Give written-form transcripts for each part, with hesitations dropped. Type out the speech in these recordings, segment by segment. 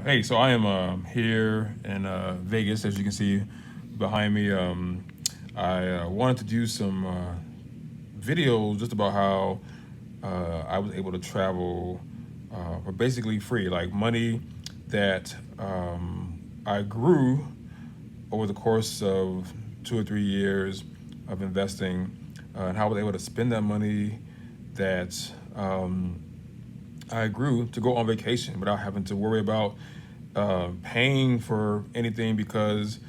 Hey, so I am here in Vegas, as you can see behind me. I wanted to do some videos just about how I was able to travel for basically free, like money that I grew over the course of 2 or 3 years of investing, and how I was able to spend that money that I grew to go on vacation without having to worry about paying for anything because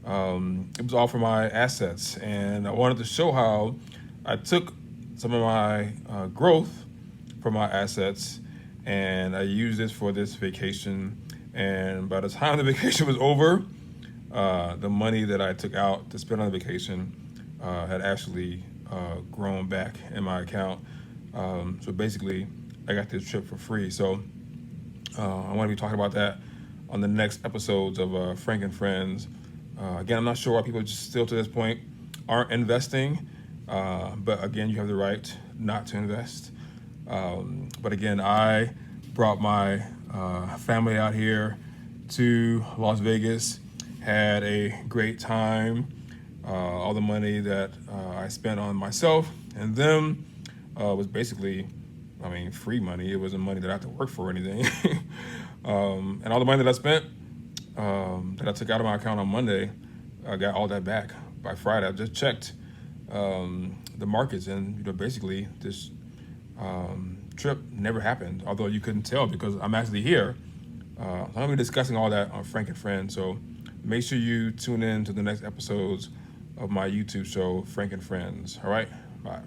it was all for my assets. And I wanted to show how I took some of my growth from my assets and I used this for this vacation. And by the time the vacation was over, the money that I took out to spend on the vacation had actually grown back in my account. So basically, I got this trip for free. So I want to be talking about that on the next episodes of Frank and Friends. Again, I'm not sure why people just still to this point aren't investing, but again, you have the right not to invest. But again, I brought my family out here to Las Vegas, had a great time. All the money that I spent on myself and them was basically, I mean, free money. It wasn't money that I had to work for or anything. And all the money that I spent, that I took out of my account on Monday, I got all that back by Friday. I just checked the markets, and basically this trip never happened. Although you couldn't tell because I'm actually here. I'm gonna be discussing all that on Frank and Friends. So make sure you tune in to the next episodes of my YouTube show, Frank and Friends. All right, bye.